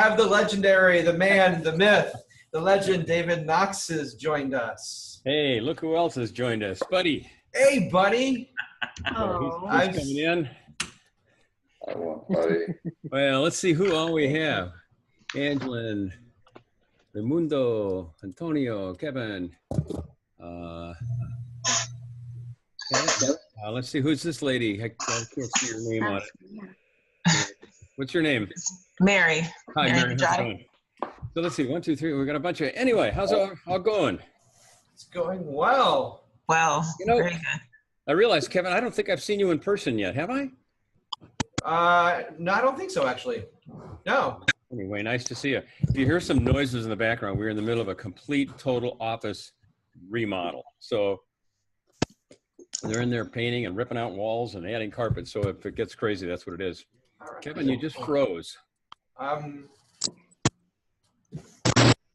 have the legendary, the man, the myth, the legend, David Knox has joined us. Hey, look who else has joined us, Buddy. Hey, buddy. Oh, he's coming in. I want Buddy. Well, let's see who all we have. Angelin, Raimundo, Antonio, Kevin. Let's see, who's this lady? I can't see your name on it. What's your name? Mary. Hi, Mary. How's it going? So let's see, 1, 2, 3. We got a bunch of. Anyway, how's it all going? It's going well. Well, you know, very good. I realized, Kevin, I don't think I've seen you in person yet. Have I? No, I don't think so, actually. No. Anyway, nice to see you. If you hear some noises in the background, we're in the middle of a complete, total office remodel. So they're in there painting and ripping out walls and adding carpet. So if it gets crazy, that's what it is. Right. Kevin, you just froze. Did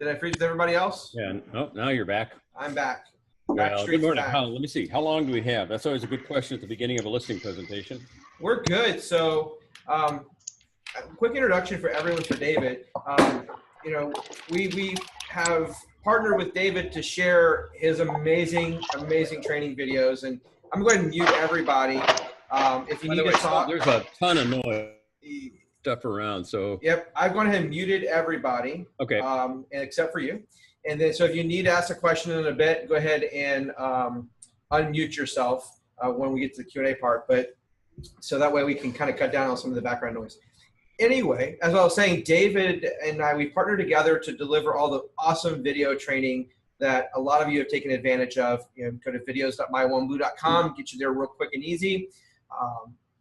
I freeze with everybody else? Yeah. No, now you're back. I'm back. Well, good morning. Let me see. How long do we have? That's always a good question at the beginning of a listing presentation. We're good. So, quick introduction for everyone for David. You know, we have partnered with David to share his amazing training videos, and I'm going to mute everybody. If you need to talk, there's a ton of noise stuff around. So yep, I've gone ahead and muted everybody. Okay. Except for you. And then, so if you need to ask a question in a bit, go ahead and unmute yourself when we get to the Q&A part. But so that way we can kind of cut down on some of the background noise. Anyway, as I was saying, David and I, we partnered together to deliver all the awesome video training that a lot of you have taken advantage of. You know, go to videos.myoneblue.com, get you there real quick and easy.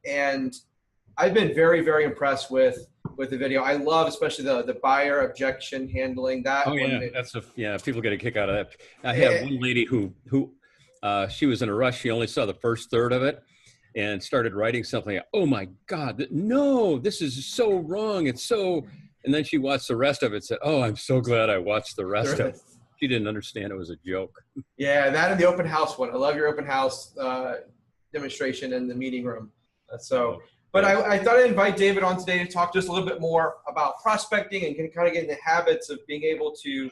And I've been very, very impressed with the video. I love especially the buyer objection handling. That. Oh yeah, people get a kick out of that. I have one lady who she was in a rush. She only saw the first third of it and started writing something. Oh my God, no, this is so wrong. It's so, and then she watched the rest of it and said, oh, I'm so glad I watched the rest of it. She didn't understand it was a joke. Yeah, that and the open house one. I love your open house demonstration in the meeting room. But I thought I'd invite David on today to talk just a little bit more about prospecting and kind of get in the habits of being able to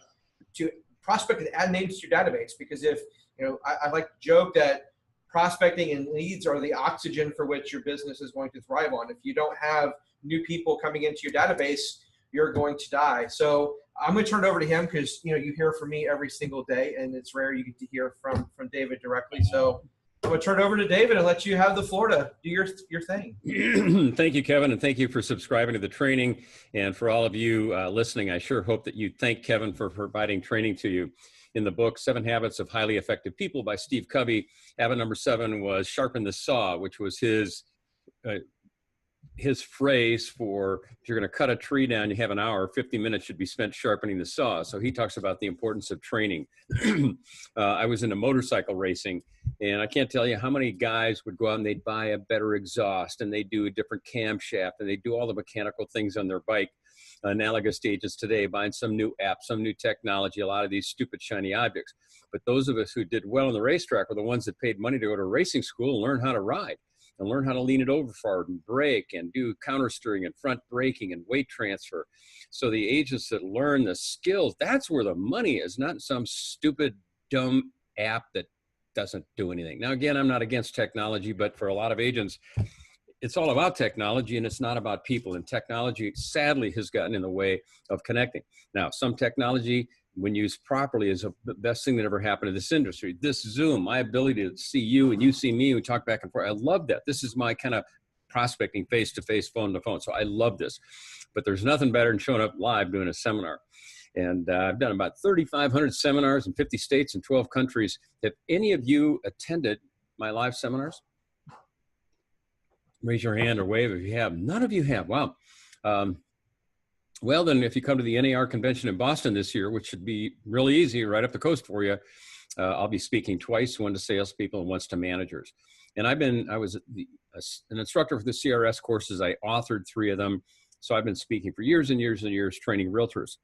prospect and add names to your database. Because if, you know, I like to joke that prospecting and leads are the oxygen for which your business is going to thrive on. If you don't have new people coming into your database, you're going to die. So I'm going to turn it over to him because, you know, you hear from me every single day, and it's rare you get to hear from David directly. So I'm going to turn it over to David and let you have the floor to do your thing. Thank you, Kevin, and thank you for subscribing to the training. And for all of you listening, I sure hope that you thank Kevin for providing training to you. In the book, 7 Habits of Highly Effective People by Steve Covey, habit number 7 was sharpen the saw, which was his phrase for if you're going to cut a tree down, you have an hour, 50 minutes should be spent sharpening the saw. So he talks about the importance of training. I was into motorcycle racing, and I can't tell you how many guys would go out and they'd buy a better exhaust, and they do a different camshaft, and they do all the mechanical things on their bike, analogous to agents today, buying some new app, some new technology, a lot of these stupid shiny objects. But those of us who did well on the racetrack were the ones that paid money to go to racing school and learn how to ride, and learn how to lean it over forward and brake and do counter steering and front braking and weight transfer. So the agents that learn the skills, that's where the money is, not some stupid, dumb app that doesn't do anything. Now, again, I'm not against technology, but for a lot of agents, it's all about technology and it's not about people. And technology, sadly, has gotten in the way of connecting. Now, some technology, when used properly, is the best thing that ever happened to this industry. This Zoom, my ability to see you and you see me, we talk back and forth. I love that. This is my kind of prospecting face-to-face, phone-to-phone. So I love this. But there's nothing better than showing up live doing a seminar. And I've done about 3,500 seminars in 50 states and 12 countries. Have any of you attended my live seminars? Raise your hand or wave if you have. None of you have. Wow. Well, then if you come to the NAR convention in Boston this year, which should be really easy, right up the coast for you, I'll be speaking twice, one to salespeople and once to managers. And I was an instructor for the CRS courses. I authored 3 of them. So I've been speaking for years and years and years, training realtors.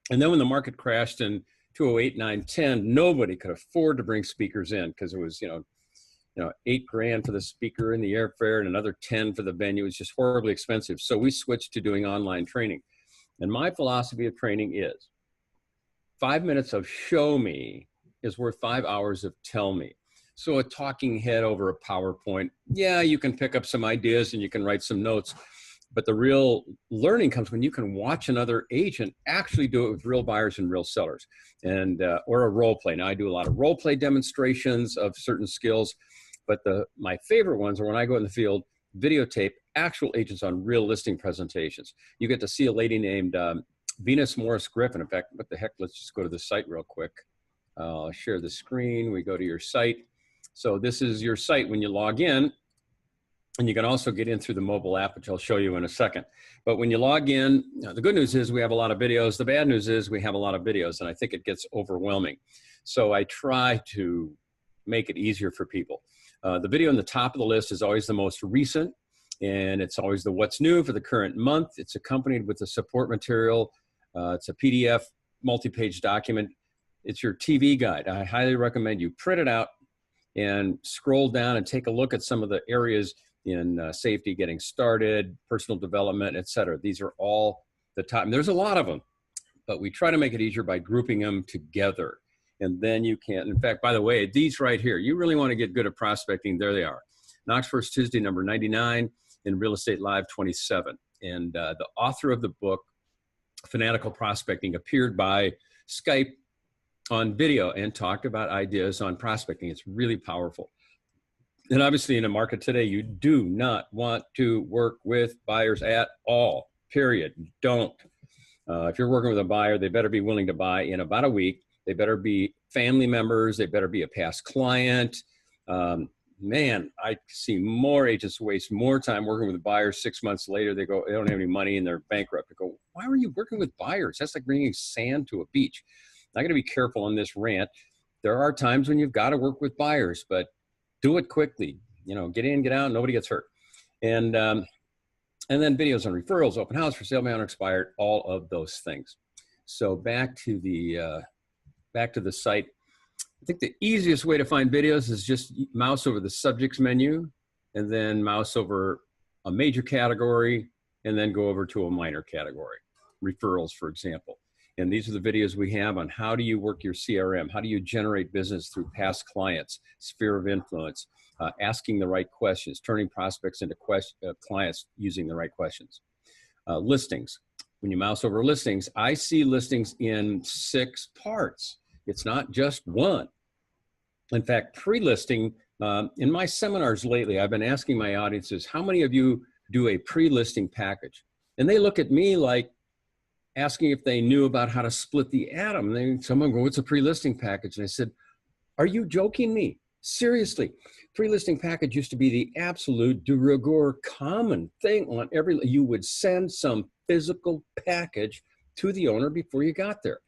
And then when the market crashed in 2008, 9, 10, nobody could afford to bring speakers in because it was, $8,000 for the speaker and the airfare and another 10 for the venue. It was just horribly expensive. So we switched to doing online training. And my philosophy of training is 5 minutes of show me is worth 5 hours of tell me. So a talking head over a PowerPoint, yeah, you can pick up some ideas and you can write some notes, but the real learning comes when you can watch another agent actually do it with real buyers and real sellers, and or a role play. Now I do a lot of role play demonstrations of certain skills, but my favorite ones are when I go in the field, videotape actual agents on real listing presentations. You get to see a lady named Venus Morris Griffin. In fact, what the heck, let's just go to the site real quick. I'll share the screen. We go to your site. So this is your site when you log in, and you can also get in through the mobile app, which I'll show you in a second. But when you log in, the good news is we have a lot of videos. The bad news is we have a lot of videos, and I think it gets overwhelming. So I try to make it easier for people. The video on the top of the list is always the most recent, and it's always the what's new for the current month. It's accompanied with the support material. It's a PDF multi-page document. It's your TV guide. I highly recommend you print it out and scroll down and take a look at some of the areas in safety, getting started, personal development, et cetera. These are all the top, and there's a lot of them, but we try to make it easier by grouping them together. And then you can, in fact, by the way, these right here, you really want to get good at prospecting, there they are. Knox First Tuesday, number 99, in Real Estate Live 27. And the author of the book, Fanatical Prospecting, appeared by Skype on video and talked about ideas on prospecting. It's really powerful. And obviously in the market today, you do not want to work with buyers at all, period. Don't. If you're working with a buyer, they better be willing to buy in about a week. They better be family members. They better be a past client. Man, I see more agents waste more time working with buyers. 6 months later, they go, they don't have any money and they're bankrupt. They go, why were you working with buyers? That's like bringing sand to a beach. I got to be careful on this rant. There are times when you've got to work with buyers, but do it quickly. You know, get in, get out, nobody gets hurt. And then videos on referrals, open house, for sale by owner, expired, all of those things. So back to the site. I think the easiest way to find videos is just mouse over the subjects menu and then mouse over a major category and then go over to a minor category, referrals, for example. And these are the videos we have on how do you work your CRM? How do you generate business through past clients, sphere of influence, asking the right questions, turning prospects into clients using the right questions. Listings. When you mouse over listings, I see listings in 6 parts. It's not just one. In fact, pre-listing, in my seminars lately, I've been asking my audiences, how many of you do a pre-listing package? And they look at me like asking if they knew about how to split the atom. And someone go, what's a pre-listing package? And I said, are you joking me? Seriously, pre-listing package used to be the absolute de rigueur common thing on every, you would send some physical package to the owner before you got there.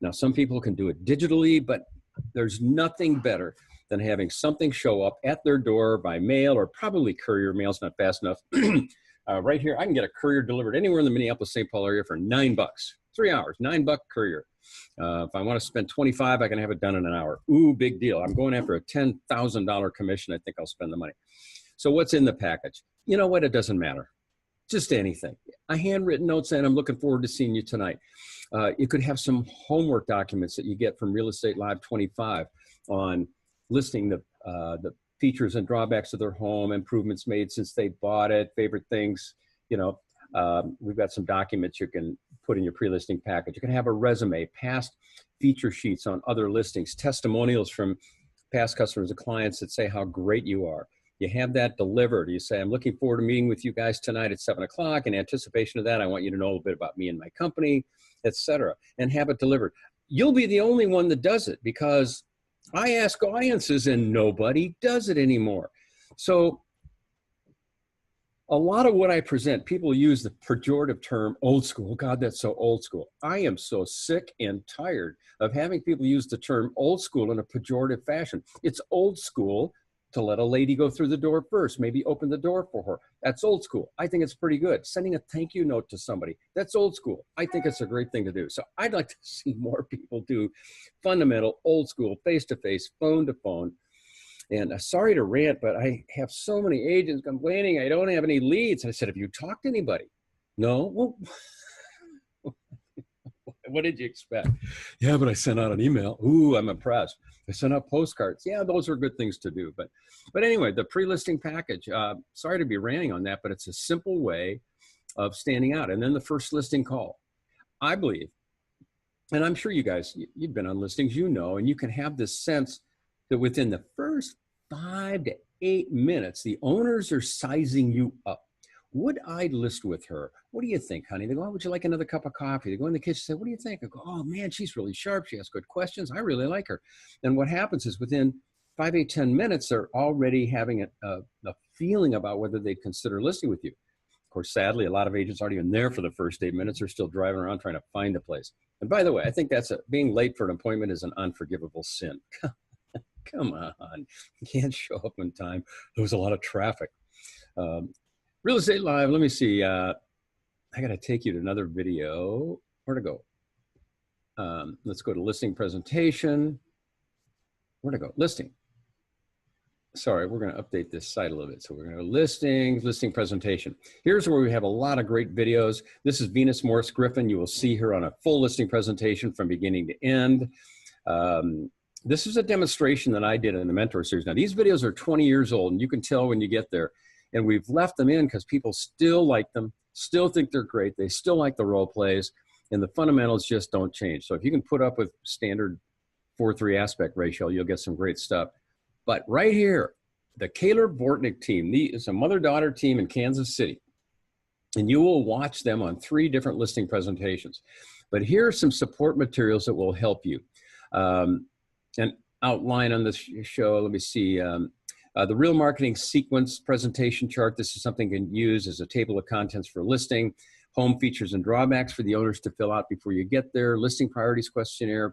Now, some people can do it digitally, but there's nothing better than having something show up at their door by mail, or probably courier. Mail's not fast enough. Right here, I can get a courier delivered anywhere in the Minneapolis-St. Paul area for $9. 3 hours, $9 courier. If I want to spend $25, I can have it done in an hour. Ooh, big deal. I'm going after a $10,000 commission. I think I'll spend the money. So what's in the package? You know what? It doesn't matter. Just anything. A handwritten note saying, I'm looking forward to seeing you tonight. You could have some homework documents that you get from Real Estate Live 25 on listing the features and drawbacks of their home, improvements made since they bought it, favorite things. You know, we've got some documents you can put in your pre-listing package. You can have a resume, past feature sheets on other listings, testimonials from past customers and clients that say how great you are. You have that delivered. You say, I'm looking forward to meeting with you guys tonight at 7 o'clock. In anticipation of that, I want you to know a little bit about me and my company, etc., and have it delivered. You'll be the only one that does it, because I ask audiences and nobody does it anymore. So a lot of what I present, people use the pejorative term old school. God, that's so old school. I am so sick and tired of having people use the term old school in a pejorative fashion. It's old school to let a lady go through the door first, maybe open the door for her. That's old school. I think it's pretty good. Sending a thank you note to somebody, that's old school. I think it's a great thing to do. So I'd like to see more people do fundamental old school, face-to-face, phone-to-phone. And sorry to rant, but I have so many agents complaining I don't have any leads. And I said, have you talked to anybody? No? Well, What did you expect? Yeah, but I sent out an email. Ooh, I'm impressed. I sent out postcards. Yeah, those are good things to do. But anyway, the pre-listing package, sorry to be ranting on that, but it's a simple way of standing out. And then the first listing call. I believe, and I'm sure you guys, you've been on listings, you know, and you can have this sense that within the first 5 to 8 minutes, the owners are sizing you up. Would I list with her? What do you think, honey? They go, oh, would you like another cup of coffee? They go in the kitchen and say, what do you think? I go, oh man, she's really sharp. She asks good questions. I really like her. And what happens is within 5, 8, 10 minutes, they're already having a feeling about whether they'd consider listing with you. Of course, sadly, a lot of agents aren't even there for the first 8 minutes. They're still driving around trying to find a place. And by the way, I think being late for an appointment is an unforgivable sin. Come on, you can't show up on time. There was a lot of traffic. Real Estate Live, let me see. I got to take you to another video. Where to go? Let's go to listing presentation. Where to go? Listing. Sorry, we're going to update this site a little bit. So we're going to go listings, listing presentation. Here's where we have a lot of great videos. This is Venus Morris Griffin. You will see her on a full listing presentation from beginning to end. This is a demonstration that I did in the mentor series. Now these videos are 20 years old and you can tell when you get there. And we've left them in because people still like them, still think they're great. They still like the role plays and the fundamentals just don't change. So if you can put up with standard 4:3 aspect ratio, you'll get some great stuff. But right here, the Kaler Bortnick team, is a mother-daughter team in Kansas City. And you will watch them on 3 different listing presentations. But here are some support materials that will help you. An outline on this show, let me see. The Real Marketing Sequence presentation chart. This is something you can use as a table of contents for listing. Home features and drawbacks for the owners to fill out before you get there. Listing priorities questionnaire.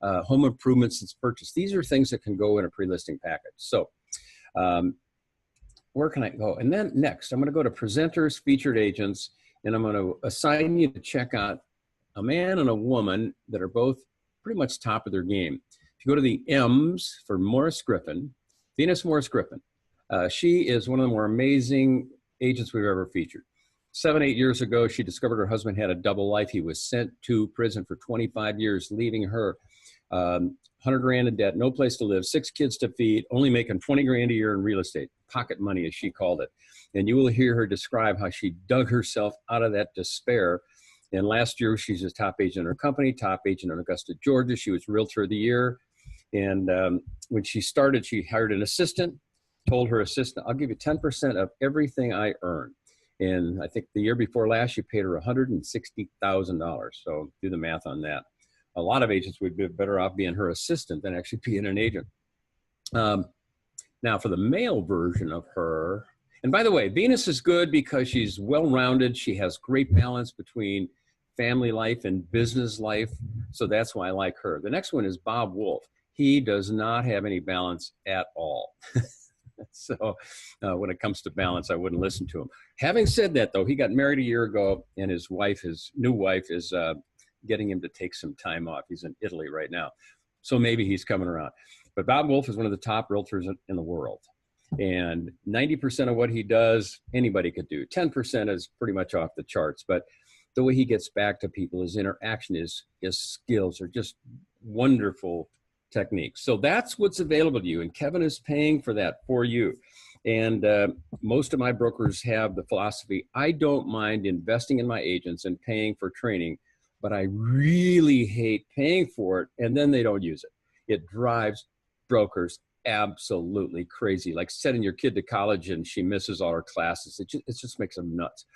Home improvements since purchase. These are things that can go in a pre-listing package. So where can I go? And then next, I'm going to go to presenters, featured agents, and I'm going to assign you to check out a man and a woman that are both pretty much top of their game. If you go to the M's for Morris Griffin, Venus Morris Griffin, she is one of the more amazing agents we've ever featured. 7, 8 years ago, she discovered her husband had a double life. He was sent to prison for 25 years, leaving her 100 grand in debt, no place to live, 6 kids to feed, only making 20 grand a year in real estate, pocket money as she called it. And you will hear her describe how she dug herself out of that despair. And last year, she's a top agent in her company, top agent in Augusta, Georgia. She was Realtor of the Year. And when she started, she hired an assistant, told her assistant, I'll give you 10% of everything I earn. And I think the year before last, she paid her $160,000. So do the math on that. A lot of agents would be better off being her assistant than actually being an agent. Now for the male version of her, and by the way, Venus is good because she's well-rounded. She has great balance between family life and business life. So that's why I like her. The next one is Bob Wolf. He does not have any balance at all. So when it comes to balance, I wouldn't listen to him. Having said that, though, he got married a year ago, and his wife, his new wife, is getting him to take some time off. He's in Italy right now. So maybe he's coming around. But Bob Wolf is one of the top realtors in the world. And 90% of what he does, anybody could do. 10% is pretty much off the charts. But the way he gets back to people, his interaction, his skills are just wonderful techniques. So that's what's available to you. And Kevin is paying for that for you. And most of my brokers have the philosophy, I don't mind investing in my agents and paying for training, but I really hate paying for it and then they don't use it. It drives brokers absolutely crazy. Like sending your kid to college and she misses all her classes. It just makes them nuts.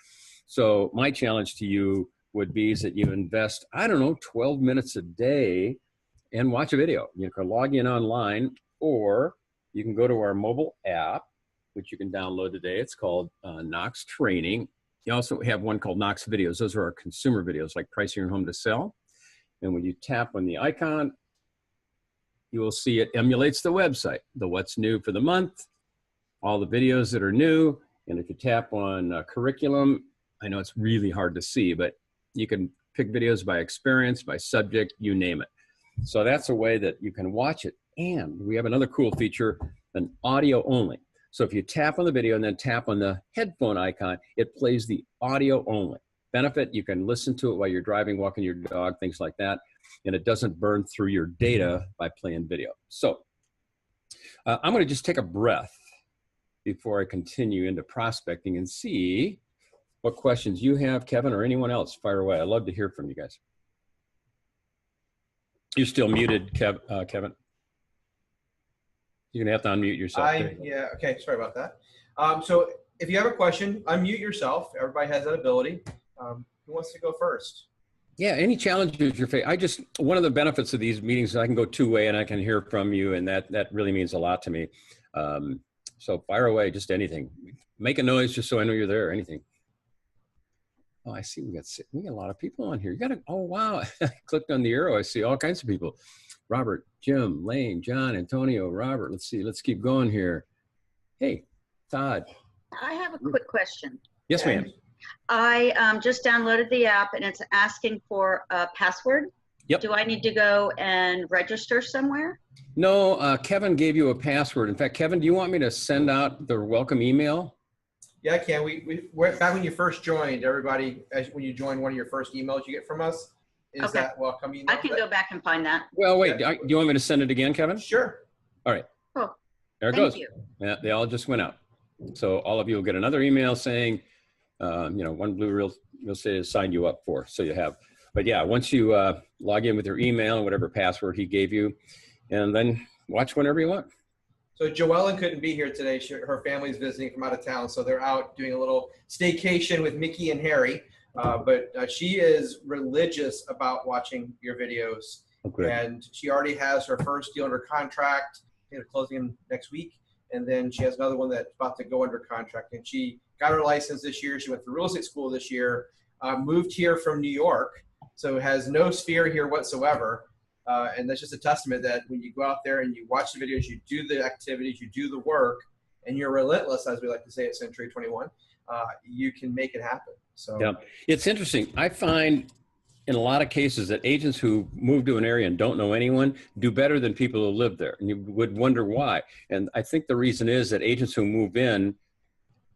So my challenge to you would be is that you invest, I don't know, 12 minutes a day and watch a video. You can log in online, or you can go to our mobile app, which you can download today. It's called Knox Training. You also have one called Knox Videos. Those are our consumer videos, like pricing your home to sell. And when you tap on the icon, you will see it emulates the website, the what's new for the month, all the videos that are new. And if you tap on curriculum, I know it's really hard to see, but you can pick videos by experience, by subject, you name it. So that's a way that you can watch it. And we have another cool feature, an audio only. So if you tap on the video and then tap on the headphone icon, it plays the audio only. benefit. You can listen to it while you're driving, walking your dog, things like that. And it doesn't burn through your data by playing video. So I'm going to just take a breath before I continue into prospecting and see what questions you have, Kevin, or anyone else. Fire away. I'd love to hear from you guys. You're still muted, Kevin. You're going to have to unmute yourself. Yeah, okay, sorry about that. So if you have a question, unmute yourself. Everybody has that ability. Who wants to go first? Yeah, any challenges you're facing. One of the benefits of these meetings is I can go two-way and I can hear from you, and that really means a lot to me. So fire away, just anything. Make a noise just so I know you're there, anything. Oh, I see we got a lot of people on here. Oh, wow. I clicked on the arrow. I see all kinds of people. Robert, Jim, Lane, John, Antonio, Robert. Let's see. Let's keep going here. Hey, Todd. I have a quick question. Yes, ma'am. I just downloaded the app and it's asking for a password. Yep. Do I need to go and register somewhere? No, Kevin gave you a password. In fact, Kevin, do you want me to send out the welcome email? Yeah, I can. We're back when you first joined, everybody, when you joined, one of your first emails you get from us is that welcome email. I can go back and find that. Well, wait, do you want me to send it again, Kevin? Sure. All right. Cool. There it Thank goes. you. Yeah, they all just went out. So all of you will get another email saying, one blue will say sign you up for, so you have. But yeah, once you log in with your email and whatever password he gave you, and then watch whenever you want. So Joellen couldn't be here today. Her family's visiting from out of town, so they're out doing a little staycation with Mickey and Harry. But she is religious about watching your videos. Okay. And she already has her first deal under contract. They're closing next week. And then she has another one that's about to go under contract. And she got her license this year. She went through real estate school this year, moved here from New York, so has no sphere here whatsoever. And that's just a testament that when you go out there and you watch the videos, you do the activities, you do the work, and you're relentless, as we like to say at Century 21, you can make it happen. So yeah, it's interesting. I find in a lot of cases that agents who move to an area and don't know anyone do better than people who live there. And you would wonder why. And I think the reason is that agents who move in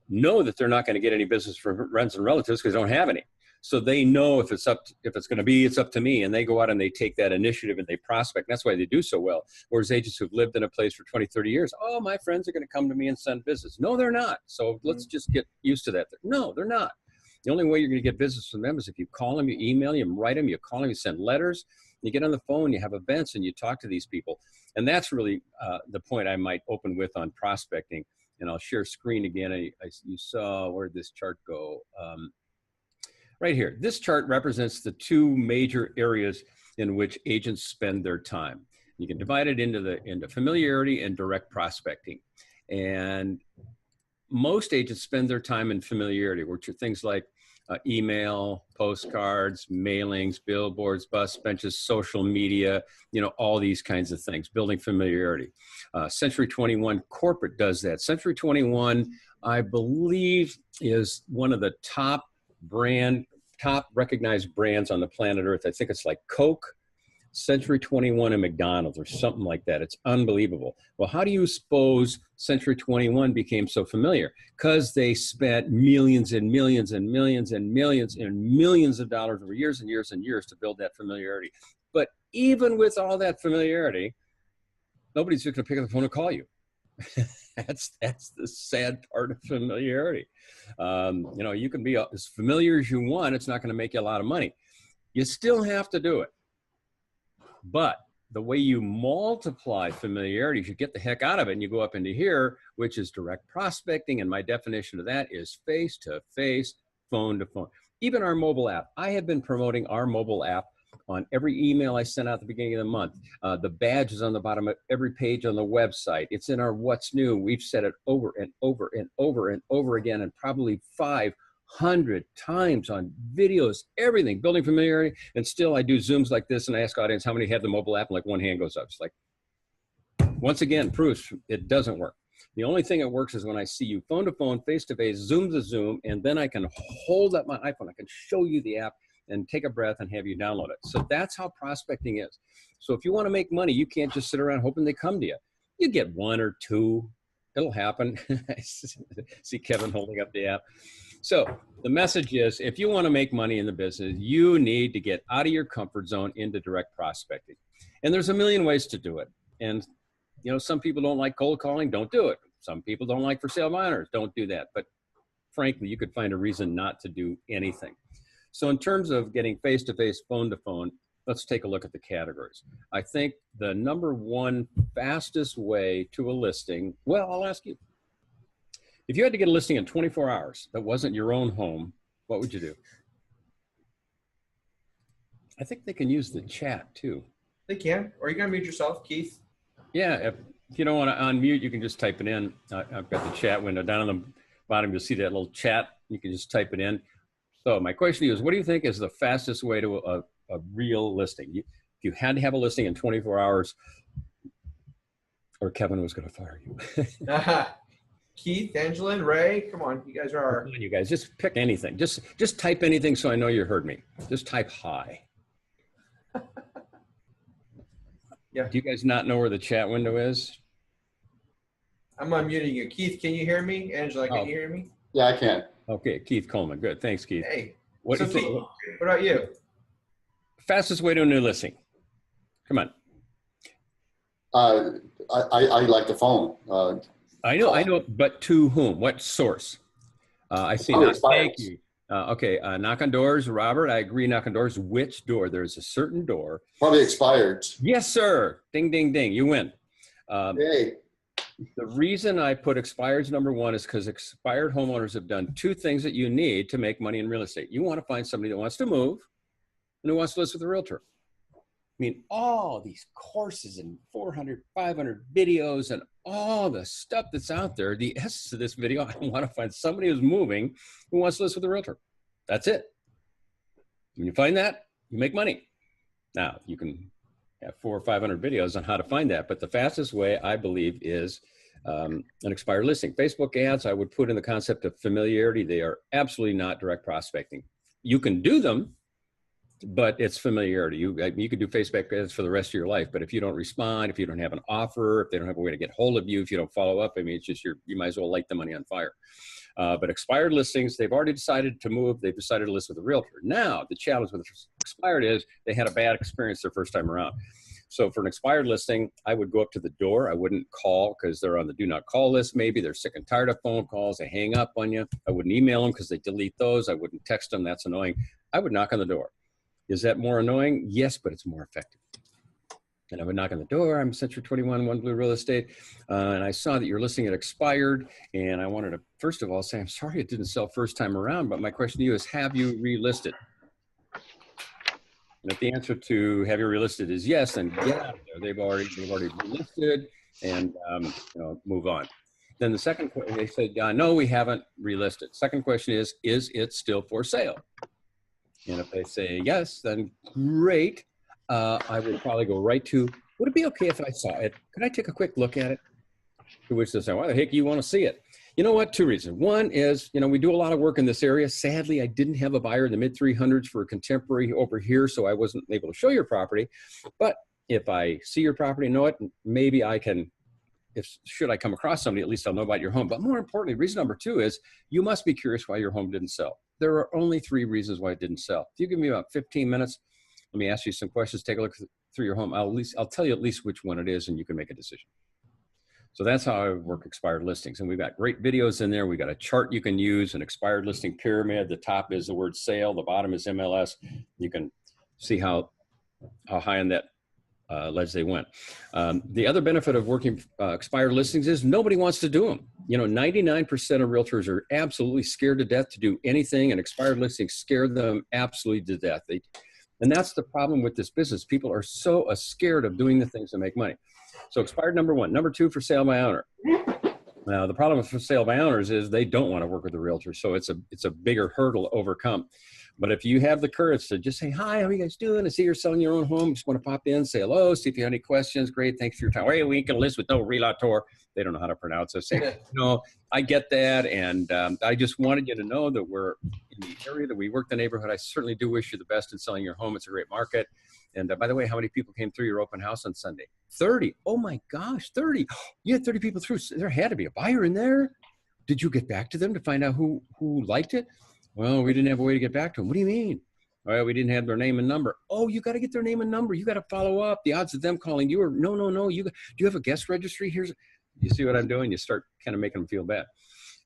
know that they're not going to get any business from friends and relatives because they don't have any. So they know if it's up to me, and they go out and they take that initiative and they prospect. And that's why they do so well. Whereas agents who've lived in a place for 20, 30 years, oh, my friends are going to come to me and send business. No, they're not. So let's just get used to that. No, they're not. The only way you're going to get business from them is if you call them, you email them, write them, you call them, you send letters, you get on the phone, you have events, and you talk to these people. And that's really the point I might open with on prospecting. And I'll share screen again. You saw, where did this chart go? Right here. This chart represents the two major areas in which agents spend their time. You can divide it into familiarity and direct prospecting. And most agents spend their time in familiarity, which are things like email, postcards, mailings, billboards, bus benches, social media, all these kinds of things, building familiarity. Century 21 Corporate does that. Century 21, I believe, is one of the top recognized brands on the planet Earth. I think it's like Coke, Century 21, and McDonald's, or something like that. It's unbelievable. Well, how do you suppose Century 21 became so familiar? Because they spent millions and millions and millions and millions and millions of dollars over years and years and years to build that familiarity. But even with all that familiarity, nobody's going to pick up the phone and call you. That's the sad part of familiarity. You can be as familiar as you want. It's not going to make you a lot of money. You still have to do it. But the way you multiply familiarity is you get the heck out of it and you go up into here, which is direct prospecting. And my definition of that is face-to-face, phone-to-phone. Even our mobile app. I have been promoting our mobile app on every email I sent out at the beginning of the month. The badge is on the bottom of every page on the website. It's in our What's New. We've said it over and over and over and over again, and probably 500 times on videos, everything, building familiarity. And still I do Zooms like this and I ask audience how many have the mobile app, and like one hand goes up. It's like, once again, proofs it doesn't work. The only thing that works is when I see you phone to phone, face to face, Zoom to Zoom, and then I can hold up my iPhone. I can show you the app and take a breath and have you download it. So that's how prospecting is. So if you want to make money, you can't just sit around hoping they come to you. You get one or two. It'll happen. I see Kevin holding up the app. So the message is, if you want to make money in the business, you need to get out of your comfort zone into direct prospecting. And there's a million ways to do it. And, you know, some people don't like cold calling, don't do it. Some people don't like for sale by owners, don't do that. But frankly, you could find a reason not to do anything. So in terms of getting face-to-face, phone-to-phone, let's take a look at the categories. I think the number one fastest way to a listing, well, I'll ask you, if you had to get a listing in 24 hours that wasn't your own home, what would you do? I think they can use the chat too. They can, or you can mute yourself, Keith. Yeah, if you don't want to unmute, you can just type it in. I've got the chat window down on the bottom. You'll see that little chat. You can just type it in. So my question to you is, what do you think is the fastest way to a real listing? If you had to have a listing in 24 hours, or Kevin was going to fire you. Keith, Angela, and Ray, come on, you guys are. Come on, you guys, just pick anything. Just type anything so I know you heard me. Just type hi. Yeah. Do you guys not know where the chat window is? I'm unmuting you. Keith, can you hear me? Angela, can you hear me? Yeah, I can. Okay, Keith Coleman. Good. Thanks, Keith. Hey. What do you think? Keith, what about you? Fastest way to a new listing. Come on. I like the phone. I know, but to whom? What source? I see. Thank you. Okay, knock on doors, Robert. I agree. Knock on doors. Which door? There's a certain door. Probably expired. Yes, sir. Ding, ding, ding. You win. Hey. The reason I put expired's number one is because expired homeowners have done two things that you need to make money in real estate. You want to find somebody that wants to move and who wants to list with a realtor. I mean, all these courses and 400, 500 videos and all the stuff that's out there, the essence of this video, I want to find somebody who's moving who wants to list with a realtor. That's it. When you find that, you make money. Now, you can have 400 or 500 videos on how to find that, but the fastest way, I believe, is an expired listing. Facebook ads, I would put in the concept of familiarity. They are absolutely not direct prospecting. You can do them, but it's familiarity. You could do Facebook ads for the rest of your life, but if you don't respond, if you don't have an offer, if they don't have a way to get hold of you, if you don't follow up, I mean, it's just you might as well light the money on fire. But expired listings, they've already decided to move. They've decided to list with a realtor. Now, the challenge with expired is they had a bad experience their first time around. So for an expired listing, I would go up to the door. I wouldn't call because they're on the do not call list. Maybe they're sick and tired of phone calls. They hang up on you. I wouldn't email them because they delete those. I wouldn't text them. That's annoying. I would knock on the door. Is that more annoying? Yes, but it's more effective. And I would knock on the door. I'm Century 21, One Blue Real Estate. And I saw that your listing had expired. And I wanted to, first of all, say, I'm sorry it didn't sell first time around. But my question to you is, have you relisted? And if the answer to have you relisted is yes, then get out of there. They've already relisted and move on. Then the second question, they said, no, we haven't relisted. Second question is it still for sale? And if they say yes, then great. I would probably go right to, would it be okay if I saw it? Could I take a quick look at it? To which they say, why the heck do you want to see it? You know what? Two reasons. One is, we do a lot of work in this area. Sadly, I didn't have a buyer in the mid 300s for a contemporary over here, so I wasn't able to show your property. But if I see your property and know it, maybe I can, should I come across somebody, at least I'll know about your home. But more importantly, reason number two is you must be curious why your home didn't sell. There are only 3 reasons why it didn't sell. If you give me about 15 minutes, let me ask you some questions, take a look through your home. I'll tell you at least which one it is and you can make a decision. So that's how I work expired listings. And we've got great videos in there. We've got a chart you can use, an expired listing pyramid. The top is the word sale. The bottom is MLS. You can see how high on that ledge they went. The other benefit of working expired listings is nobody wants to do them. 99% of realtors are absolutely scared to death to do anything, and expired listings scare them absolutely to death. And that's the problem with this business. People are so scared of doing the things that make money. So expired number 1. Number 2, for sale by owner. Now, the problem with for sale by owners is they don't want to work with a realtor. So it's a bigger hurdle to overcome. But if you have the courage to just say, hi, how are you guys doing? I see you're selling your own home. Just want to pop in, say hello, see if you have any questions. Great, thanks for your time. Hey, we can list with no realtor. They don't know how to pronounce it. Say, I get that. And I just wanted you to know that we're in the area that we work the neighborhood. I certainly do wish you the best in selling your home. It's a great market. And by the way, how many people came through your open house on Sunday? 30. Oh my gosh, 30. You had 30 people through. There had to be a buyer in there. Did you get back to them to find out who liked it? Well, we didn't have a way to get back to them. What do you mean? Well, we didn't have their name and number. Oh, you got to get their name and number. You got to follow up. The odds of them calling you are no. Do you have a guest registry? You see what I'm doing? You start kind of making them feel bad.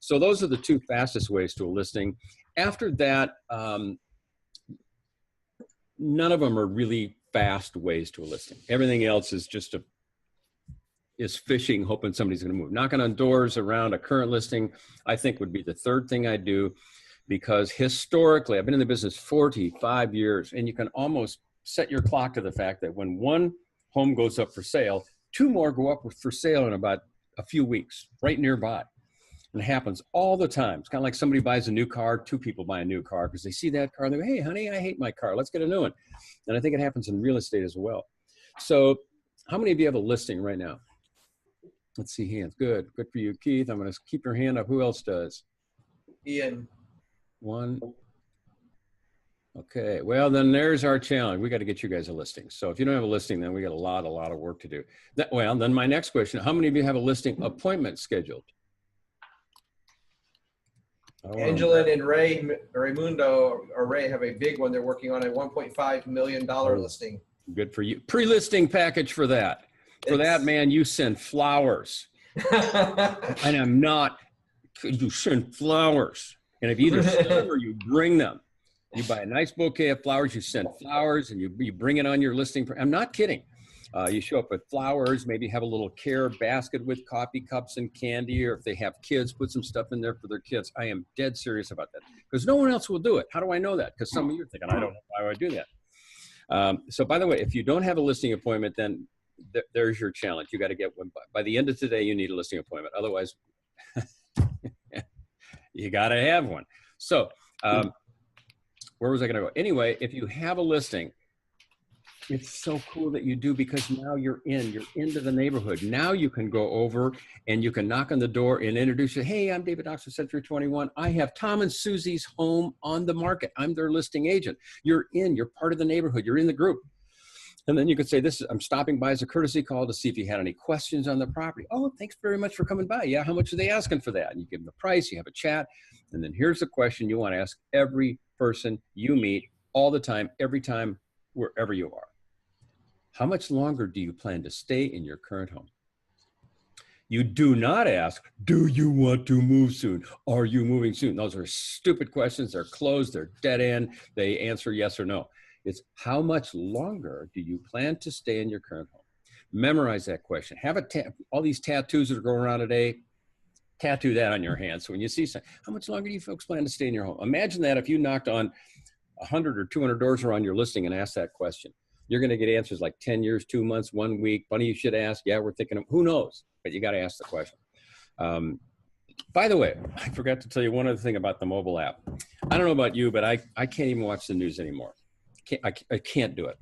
So those are the two fastest ways to a listing. After that, none of them are really fast ways to a listing. Everything else is just is fishing, hoping somebody's going to move. Knocking on doors around a current listing, I think would be the third thing I do, because historically, I've been in the business 45 years, and you can almost set your clock to the fact that when one home goes up for sale, two more go up for sale in about a few weeks, right nearby. And it happens all the time. It's kind of like somebody buys a new car, two people buy a new car because they see that car and they go, hey, honey, I hate my car. Let's get a new one. And I think it happens in real estate as well. So how many of you have a listing right now? Let's see hands. Good. Good for you, Keith. I'm going to keep your hand up. Who else does? Ian. One. Okay. Well, then there's our challenge. We got to get you guys a listing. So if you don't have a listing, then we got a lot of work to do. Well, then my next question, how many of you have a listing appointment scheduled? Angela and Raymundo or Ray have a big one. They're working on a $1.5 million listing. Good for you. Pre-listing package for that. For that, man, you send flowers. And I'm not, you send flowers. And if you either send them or you bring them, you buy a nice bouquet of flowers, you send flowers, and you bring it on your listing. I'm not kidding. You show up with flowers, maybe have a little care basket with coffee cups and candy, or if they have kids, put some stuff in there for their kids. I am dead serious about that because no one else will do it. How do I know that? Because some of you are thinking, I don't know why would I do that. So by the way, if you don't have a listing appointment, then there's your challenge. You got to get one. By the end of today, you need a listing appointment. Otherwise, you got to have one. So where was I going to go? Anyway, if you have a listing, it's so cool that you do, because now you're into the neighborhood. Now you can go over and you can knock on the door and introduce you. Hey, I'm David Knox with Century 21. I have Tom and Susie's home on the market. I'm their listing agent. You're part of the neighborhood. You're in the group. And then you could say, I'm stopping by as a courtesy call to see if you had any questions on the property. Oh, thanks very much for coming by. Yeah, how much are they asking for that? And you give them the price, you have a chat. And then here's the question you want to ask every person you meet all the time, every time, wherever you are. How much longer do you plan to stay in your current home? You do not ask, do you want to move soon? Are you moving soon? Those are stupid questions. They're closed. They're dead end. They answer yes or no. It's how much longer do you plan to stay in your current home? Memorize that question. Have all these tattoos that are going around today, tattoo that on your hand. So when you see something, how much longer do you folks plan to stay in your home? Imagine that if you knocked on 100 or 200 doors around your listing and asked that question. You're going to get answers like 10 years, 2 months, 1 week. Funny you should ask. Yeah, we're thinking of, who knows? But you got to ask the question. By the way, I forgot to tell you one other thing about the mobile app. I don't know about you, but I can't even watch the news anymore. I can't do it.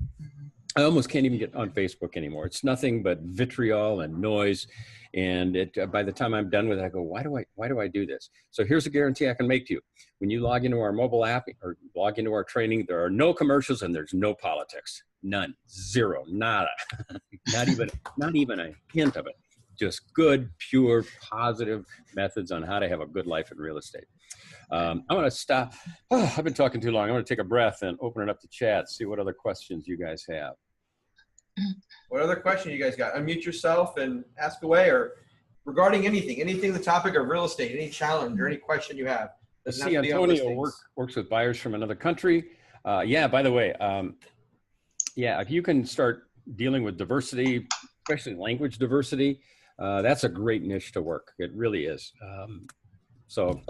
I almost can't even get on Facebook anymore. It's nothing but vitriol and noise. And by the time I'm done with it, I go, why do I do this? So here's a guarantee I can make to you. When you log into our mobile app or log into our training, there are no commercials and there's no politics. None. Zero. Nada. not even a hint of it. Just good, pure, positive methods on how to have a good life in real estate. I'm going to stop. Oh, I've been talking too long. I'm going to take a breath and open it up to chat, see what other questions you guys have. What other question you guys got? Unmute yourself and ask away, or regarding anything the topic of real estate, any challenge or any question you have. See, Antonio works with buyers from another country. Yeah, by the way, yeah, if you can start dealing with diversity, especially language diversity, that's a great niche to work. It really is. So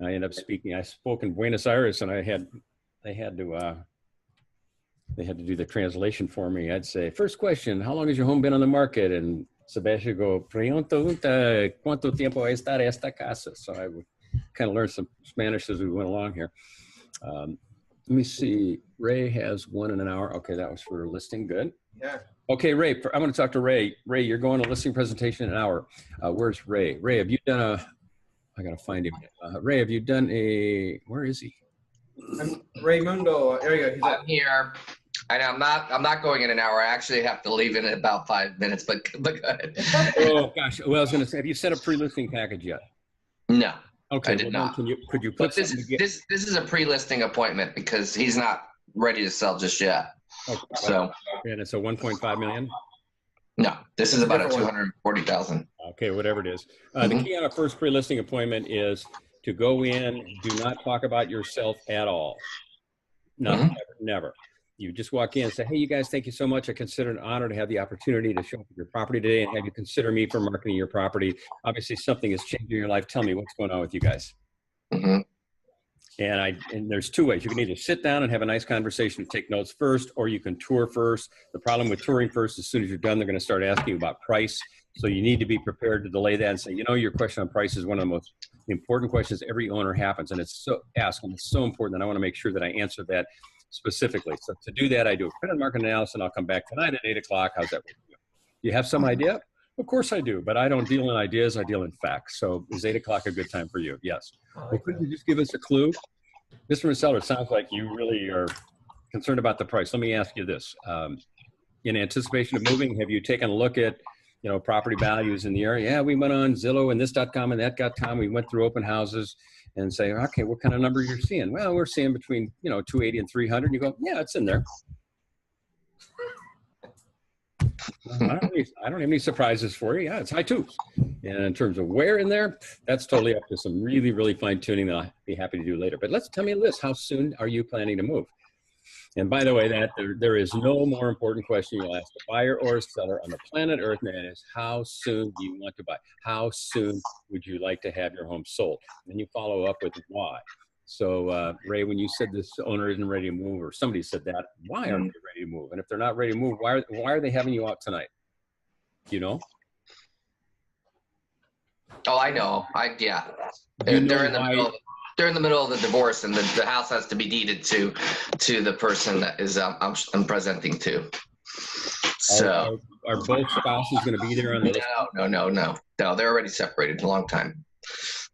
I ended up speaking. I spoke in Buenos Aires, and they had to do the translation for me. I'd say, first question, how long has your home been on the market? And Sebastian would go, pregunta cuánto tiempo va a estar esta casa. So I would kind of learn some Spanish as we went along here. Let me see. Ray has 1 in an hour. Okay, that was for listing. Good. Yeah. Okay, Ray, I'm going to talk to Ray. Ray, you're going to listing presentation in an hour. Where's Ray? Ray, have you done I got to find him. Ray, have you done where is he? Raymundo. There you go. I'm here. And I'm not going in an hour. I actually have to leave in about 5 minutes, but go ahead. Oh gosh. Well, I was going to say, have you set a pre-listing package yet? No, Okay, I did well, not. then could you put But this something together? this is a pre-listing appointment because he's not ready to sell just yet. Okay, So and it's a 1.5 million? no, this is That's a about a different one. 240,000. Okay, whatever it is. The key on a first pre-listing appointment is to go in, do not talk about yourself at all. Nothing, never. You just walk in and say, hey, you guys, thank you so much. I consider it an honor to have the opportunity to show up at your property today and have you consider me for marketing your property. Obviously, something has changed in your life. Tell me what's going on with you guys. And there's two ways. You can either sit down and have a nice conversation and take notes first, or you can tour first. The problem with touring first, as soon as you're done, they're going to start asking you about price. So you need to be prepared to delay that and say, you know, your question on price is one of the most important questions every owner happens. And it's so important that I want to make sure that I answer that specifically. So to do that, I do a credit market analysis, and I'll come back tonight at 8 o'clock. How's that work for you? Do you have some idea? Of course I do, but I don't deal in ideas. I deal in facts. So is 8 o'clock a good time for you? Yes. Well, could you just give us a clue? Mr. Marcelo, it sounds like you really are concerned about the price. Let me ask you this. In anticipation of moving, have you taken a look at, you know, property values in the area? Yeah, we went on Zillow and this.com and that.com. We went through open houses and say, okay, what kind of number you're seeing? Well, we're seeing between, you know, 280 and 300. You go, yeah, it's in there. I don't have any surprises for you. Yeah, it's high twos. And in terms of where in there, that's totally up to some really, really fine tuning that I'll be happy to do later. But tell me this, how soon are you planning to move? And by the way, there is no more important question you'll ask a buyer or a seller on the planet Earth, and that is, how soon do you want to buy? How soon would you like to have your home sold? And then you follow up with why. So Ray, when you said this owner isn't ready to move, or somebody said that, why aren't they ready to move? And if they're not ready to move, why are they having you out tonight? You know? Oh, I know. Yeah. They're in the middle of the divorce, and the house has to be deeded to the person that is I'm presenting to. So are both spouses going to be there on the list? No. They're already separated a long time.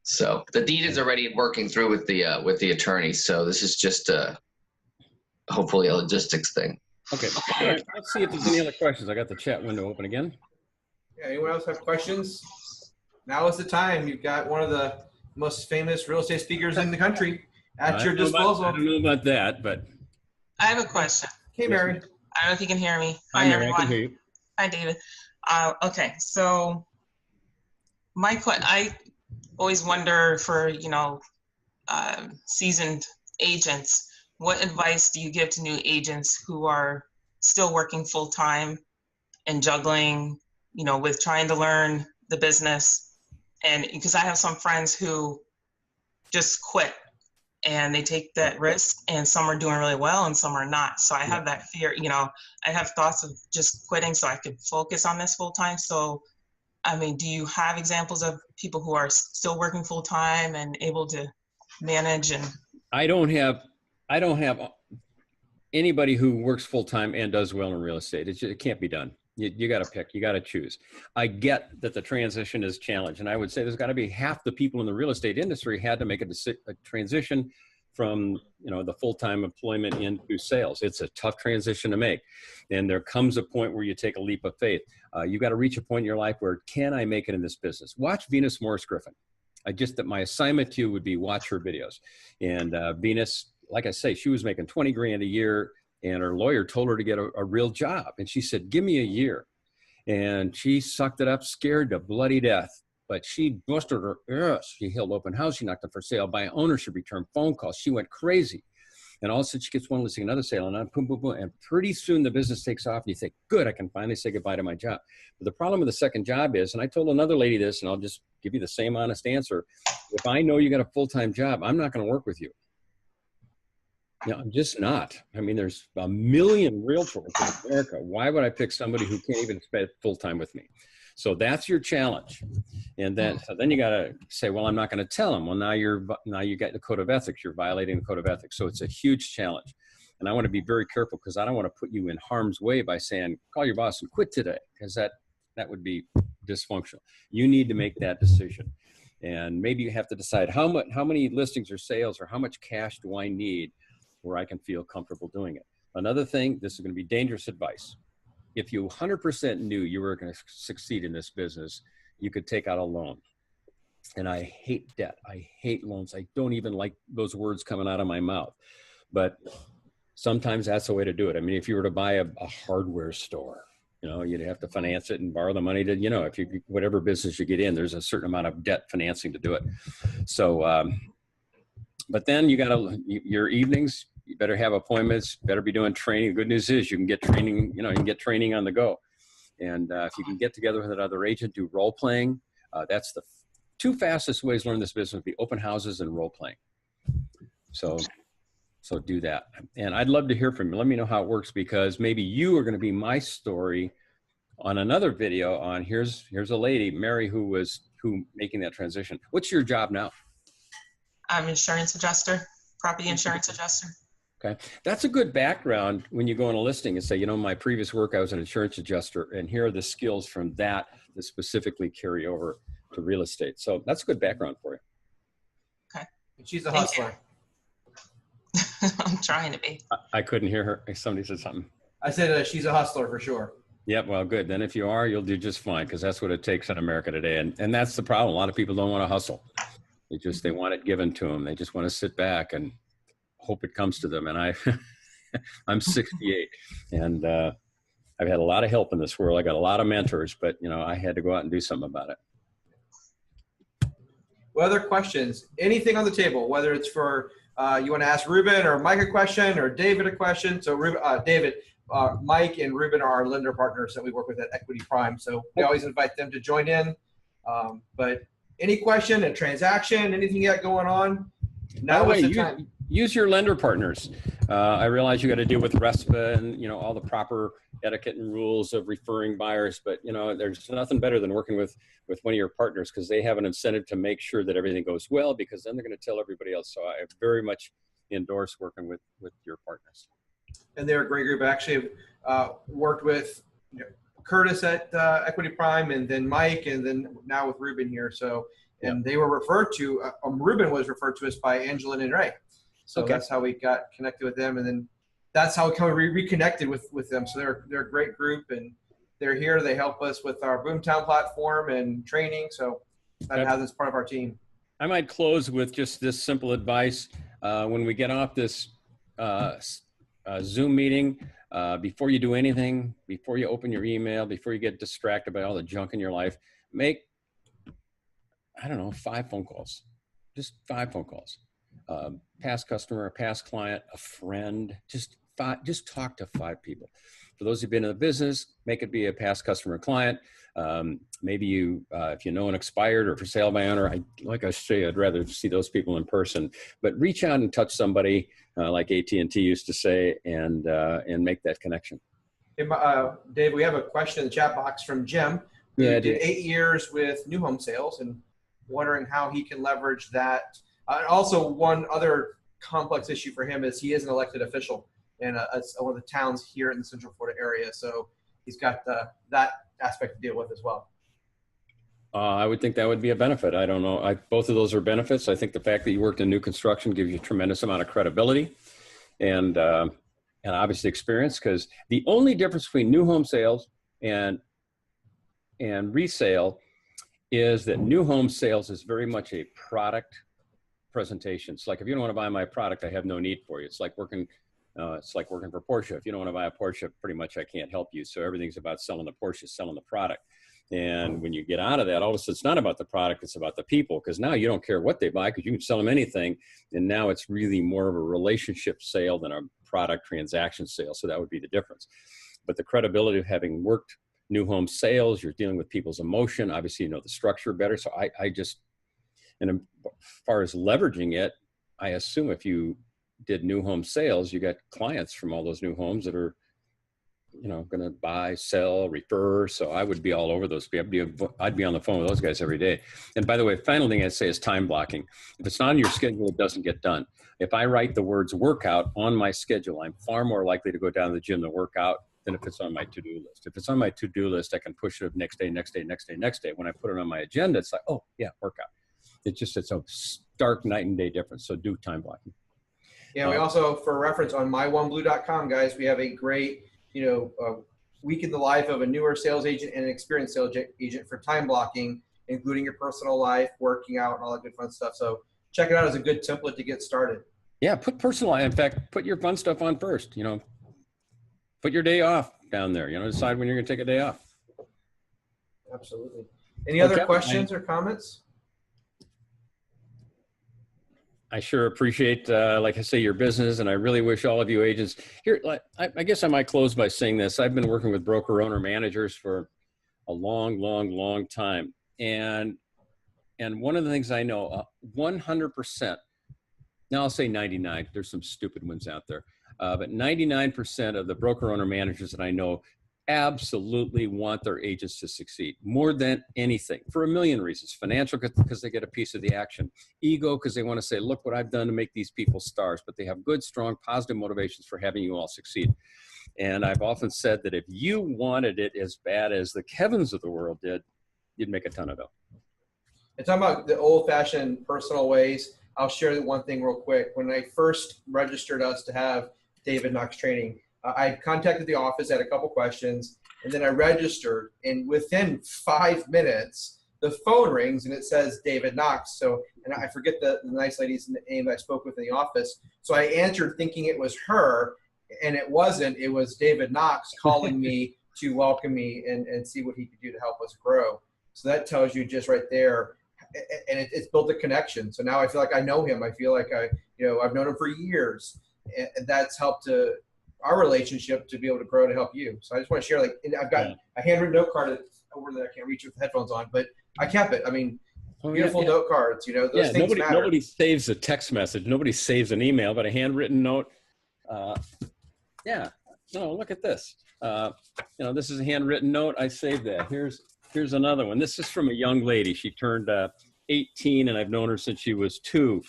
So the deed is already working through with the attorney. So this is just hopefully a logistics thing. Okay. All right. Let's see if there's any other questions. I got the chat window open again. Yeah, anyone else have questions? Now is the time. You've got one of the most famous real estate speakers in the country at your disposal. I don't know about that, but. I have a question. Hey, Mary. I don't know if you can hear me. Hi, Mary, everyone. I can hear you. Hi, David. Okay, so I always wonder for, you know, seasoned agents, what advice do you give to new agents who are still working full time and juggling, you know, with trying to learn the business? And because I have some friends who just quit and they take that risk, and some are doing really well and some are not. So I have that fear, you know, I have thoughts of just quitting so I could focus on this full time. So, I mean, do you have examples of people who are still working full time and able to manage? And I don't have anybody who works full time and does well in real estate. It can't be done. You got to pick, you got to choose. I get that the transition is challenged. And I would say there's got to be half the people in the real estate industry had to make a transition from, you know, the full-time employment into sales. It's a tough transition to make. And there comes a point where you take a leap of faith. You got to reach a point in your life where, can I make it in this business? Watch Venus Morris Griffin. My assignment to you would be watch her videos. And Venus, like I say, she was making 20 grand a year, and her lawyer told her to get a real job. And she said, give me a year. And she sucked it up, scared to bloody death. But she busted her ass. She held open house. She knocked on for sale by ownership, returned phone calls. She went crazy. And all of a sudden she gets one listing, another sale, and on, boom, boom, boom. And pretty soon the business takes off. And you think, good, I can finally say goodbye to my job. But the problem with the second job is, and I told another lady this, and I'll just give you the same honest answer. If I know you got a full-time job, I'm not going to work with you. No, I'm just not. I mean, there's a million realtors in America. Why would I pick somebody who can't even spend full time with me? So that's your challenge. And then you got to say, well, I'm not going to tell them. Well, now you got the code of ethics. You're violating the code of ethics. So it's a huge challenge. And I want to be very careful because I don't want to put you in harm's way by saying, call your boss and quit today, because that would be dysfunctional. You need to make that decision. And maybe you have to decide how many listings or sales or how much cash do I need where I can feel comfortable doing it. Another thing, this is going to be dangerous advice. If you 100% knew you were going to succeed in this business, you could take out a loan. And I hate debt. I hate loans. I don't even like those words coming out of my mouth. But sometimes that's the way to do it. I mean, if you were to buy a hardware store, you know, you'd have to finance it and borrow the money to, you know, if you, whatever business you get in, there's a certain amount of debt financing to do it. So, but then you got to, your evenings, you better have appointments, better be doing training. The good news is you can get training, you know, you can get training on the go. And if you can get together with another agent, do role playing, that's the two fastest ways to learn this business would be open houses and role playing. So do that. And I'd love to hear from you. Let me know how it works, because maybe you are going to be my story on another video on here's a lady, Mary, who making that transition. What's your job now? I'm insurance adjuster, property insurance adjuster. Okay. That's a good background when you go on a listing and say, you know, my previous work, I was an insurance adjuster, and here are the skills from that specifically carry over to real estate. So that's a good background for you. Okay. She's a hustler. I'm trying to be. I couldn't hear her. Somebody said something. I said she's a hustler for sure. Yep. Well, good. Then if you are, you'll do just fine, because that's what it takes in America today. And that's the problem. A lot of people don't want to hustle. They want it given to them. They just want to sit back and hope it comes to them. And I'm 68, and I've had a lot of help in this world. I got a lot of mentors, but you know, I had to go out and do something about it. What other questions? Anything on the table, whether it's for you want to ask Ruben or Mike a question or David a question. So David, Mike and Ruben are our lender partners that we work with at Equity Prime. So we always invite them to join in. But any question, a transaction, anything you got going on? Now is the time. Use your lender partners. I realize you got to deal with RESPA and, you know, all the proper etiquette and rules of referring buyers, but you know, there's nothing better than working with one of your partners, because they have an incentive to make sure that everything goes well, because then they're going to tell everybody else. So I very much endorse working with your partners. And they're a great group. I actually worked with Curtis at Equity Prime, and then Mike, and then now with Ruben here. So, and they were referred to, Ruben was referred to us by Angelina and Ray. So that's how we got connected with them. And then that's how we kind of reconnected with them. So they're a great group, and they're here. They help us with our Boomtown platform and training. So that has as part of our team. I might close with just this simple advice. When we get off this Zoom meeting, before you do anything, before you open your email, before you get distracted by all the junk in your life, make, I don't know, 5 phone calls. Just 5 phone calls. Past customer, a past client, a friend, just talk to 5 people. For those who've been in the business, make it be a past customer or client. Maybe you, if you know an expired or for sale by owner, like I say, I'd rather see those people in person, but reach out and touch somebody like AT&T used to say, and make that connection. Hey, Dave, we have a question in the chat box from Jim, who did 8 years with new home sales and wondering how he can leverage that. Also, one other complex issue for him is he is an elected official in one of the towns here in the Central Florida area. So he's got that aspect to deal with as well. I would think that would be a benefit. I don't know. Both of those are benefits. I think the fact that you worked in new construction gives you a tremendous amount of credibility and obviously experience, because the only difference between new home sales and resale is that new home sales is very much a product presentation. It's like, if you don't want to buy my product, I have no need for you. It's like working for Porsche. If you don't want to buy a Porsche, pretty much I can't help you. So everything's about selling the Porsche, selling the product. And when you get out of that, all of a sudden it's not about the product, it's about the people, because now you don't care what they buy, because you can sell them anything. And now it's really more of a relationship sale than a product transaction sale. So that would be the difference. But the credibility of having worked new home sales, you're dealing with people's emotion. Obviously, you know the structure better. So and as far as leveraging it, I assume if you did new home sales, you got clients from all those new homes that are, you know, going to buy, sell, refer. So I would be all over those. I'd be on the phone with those guys every day. And by the way, final thing I'd say is time blocking. If it's not on your schedule, it doesn't get done. If I write the words workout on my schedule, I'm far more likely to go down to the gym to work out than if it's on my to-do list. If it's on my to-do list, I can push it next day, next day, next day, next day. When I put it on my agenda, it's like, oh yeah, workout. It's a stark night and day difference. So do time blocking. Yeah, we also, for reference, on myOneBlue.com, guys, we have a great, week in the life of a newer sales agent and an experienced sales agent for time blocking. including your personal life, working out, and all that good fun stuff. So check it out as a good template to get started. Yeah, put personal. In fact, put your fun stuff on first. You know, put your day off down there. You know, decide when you're going to take a day off. Absolutely. Any other questions or comments? I sure appreciate, like I say, your business, and I really wish all of you agents here. I guess I might close by saying this. I've been working with broker owner managers for a long time, and one of the things I know, 100%. Now I'll say 99. There's some stupid ones out there, but 99% of the broker owner managers that I know absolutely want their agents to succeed more than anything for a million reasons. Financial, because they get a piece of the action. Ego, because they want to say, look what I've done to make these people stars. But they have good, strong, positive motivations for having you all succeed. And I've often said that if you wanted it as bad as the Kevins of the world did, you'd make a ton of dough. And talking about the old-fashioned personal ways, I'll share one thing real quick. When I first registered us to have David Knox training, I contacted the office, had a couple questions, and then I registered. And within 5 minutes, the phone rings and it says David Knox. So, and I forget the nice lady's name I spoke with in the office. So I answered thinking it was her, and it wasn't. It was David Knox calling me to welcome me and see what he could do to help us grow. So that tells you just right there. And it's built a connection. So now I feel like I know him. I feel like I've known him for years, and that's helped our relationship to be able to grow to help you. So I just want to share, I've got a handwritten note card over there. I can't reach it with the headphones on, but I kept it. I mean, beautiful note cards, those things matter. Nobody saves a text message. Nobody saves an email, but a handwritten note. No, look at this. This is a handwritten note. I saved that. Here's another one. This is from a young lady. She turned 18, and I've known her since she was 2.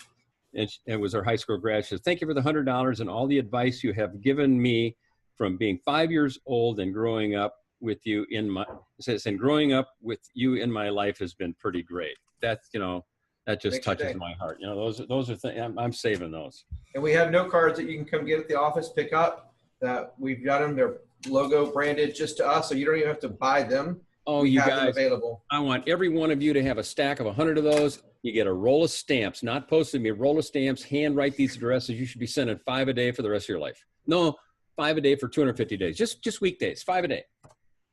And it was her high school grad. She says, "Thank you for the $100 and all the advice you have given me from being 5 years old and growing up with you in my." It says, "And growing up with you in my life has been pretty great." That's that just touches my heart. Those are things I'm saving those. And we have note cards that you can come get at the office, pick up. That we've got them. They're logo branded just to us, so you don't even have to buy them. Oh, you guys, available. I want every one of you to have a stack of 100 of those. You get a roll of stamps, not posted me, a roll of stamps, handwrite these addresses. You should be sending 5 a day for the rest of your life. No, 5 a day for 250 days, just weekdays, 5 a day.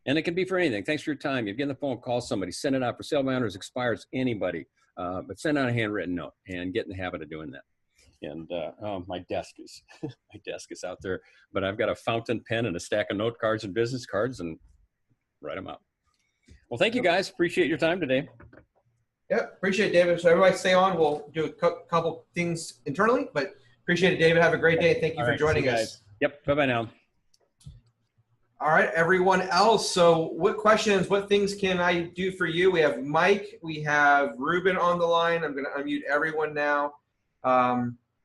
And it can be for anything. Thanks for your time. You get on the phone, call somebody, send it out for sale by owners, expires, anybody. But send out a handwritten note and get in the habit of doing that. And my desk is out there, but I've got a fountain pen and a stack of note cards and business cards, and write them out. Well, thank you guys. Appreciate your time today. Yep, appreciate it, David. So everybody stay on. We'll do a couple things internally, but appreciate it, David. Have a great day. Thank you for joining us. Yep, bye-bye now. All right, everyone else. So what questions, what things can I do for you? We have Mike. We have Ruben on the line. I'm going to unmute everyone now.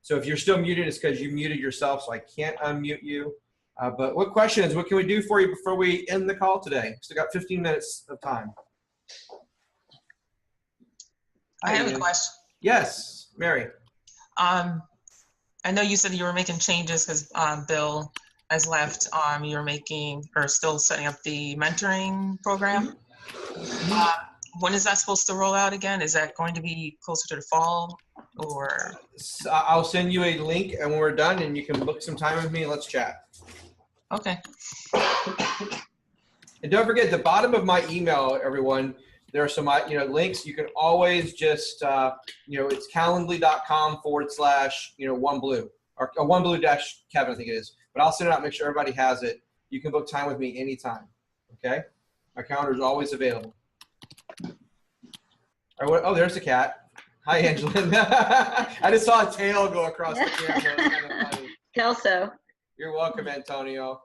So if you're still muted, it's because you muted yourself, so I can't unmute you. But what questions, what can we do for you before we end the call today? Still got 15 minutes of time. I have a question. Yes, Mary. I know you said you were making changes because Bill has left. You're making or still setting up the mentoring program. When is that supposed to roll out again? Is that going to be closer to the fall, or? I'll send you a link, and when we're done, and you can book some time with me and let's chat. Okay. And don't forget, at the bottom of my email, everyone, there are some links. You can always just it's calendly.com/oneblue or oneblue-Kevin, I think it is. But I'll send it out, make sure everybody has it. You can book time with me anytime. Okay, my calendar is always available. All right, there's the cat. Hi, Angela. I just saw a tail go across the camera. That's kind of funny. Kelso. You're welcome, Antonio.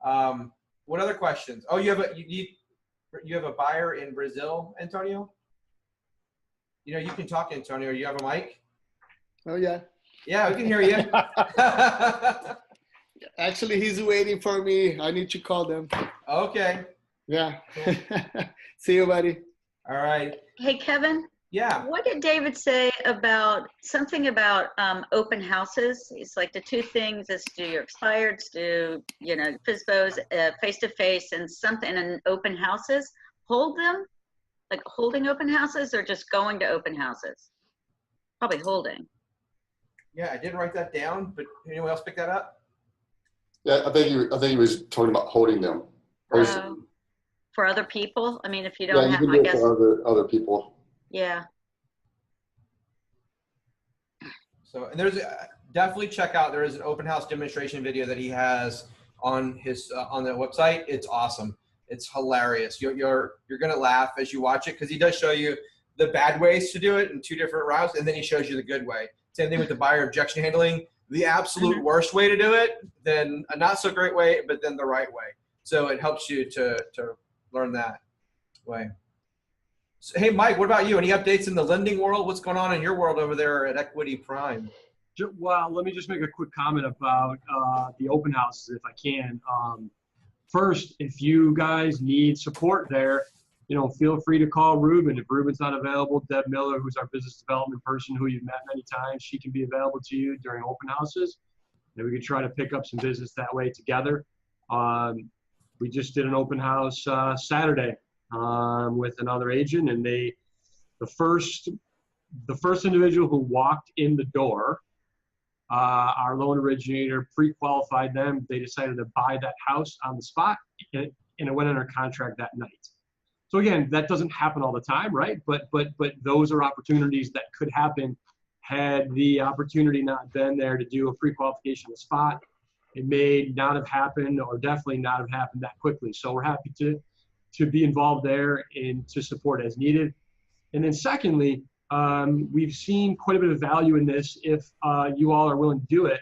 What other questions? Oh, you have a buyer in Brazil, Antonio? You can talk, Antonio. You have a mic? Oh, yeah. Yeah, we can hear you. Actually, he's waiting for me. I need to call them. Okay. Yeah. See you, buddy. All right. Hey, Kevin. Yeah. What did David say about something about open houses? It's like the two things is do your expireds, do, FSBOs, face-to-face, and something, and open houses. Hold them? Like holding open houses or just going to open houses? Probably holding. Yeah, I didn't write that down, but anyone else pick that up? Yeah, I think he was talking about holding them. For other people? I mean, if you don't Yeah, have, you can I do it guess. for other people. Yeah. So, and there's definitely check out. There is an open house demonstration video that he has on his on the website. It's awesome. It's hilarious. You're gonna laugh as you watch it because he does show you the bad ways to do it in 2 different routes, and then he shows you the good way. Same thing with the buyer objection handling. The absolute worst way to do it, then a not so great way, but then the right way. So it helps you to learn that way. So, hey, Mike, what about you? Any updates in the lending world? What's going on in your world over there at Equity Prime? Well, let me just make a quick comment about the open houses, if I can. First, if you guys need support there, feel free to call Ruben. If Ruben's not available, Deb Miller, who's our business development person who you've met many times, she can be available to you during open houses. And we can try to pick up some business that way together. We just did an open house Saturday with another agent, and the first individual who walked in the door, our loan originator pre-qualified them. They decided to buy that house on the spot, and it went under contract that night. So again, that doesn't happen all the time, right? But those are opportunities that could happen had the opportunity not been there to do a pre-qualification on the spot. It may not have happened, or definitely not have happened that quickly. So we're happy to be involved there and to support as needed. And then secondly, we've seen quite a bit of value in this if you all are willing to do it.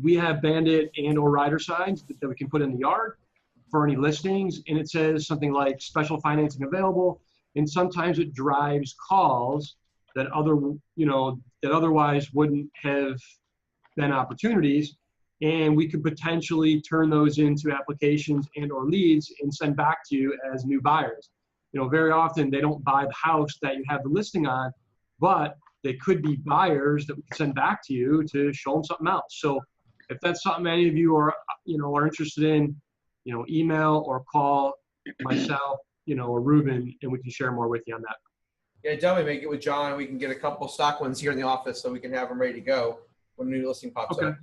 We have bandit and or rider signs that we can put in the yard for any listings, and it says something like special financing available, and sometimes it drives calls that otherwise wouldn't have been opportunities, and we could potentially turn those into applications and or leads and send back to you as new buyers. Very often they don't buy the house that you have the listing on, but they could be buyers that we can send back to you to show them something else. So if that's something any of you are interested in, email or call myself, or Ruben, and we can share more with you on that. Yeah, definitely make it with John, and we can get a couple stock ones here in the office so we can have them ready to go when a new listing pops up.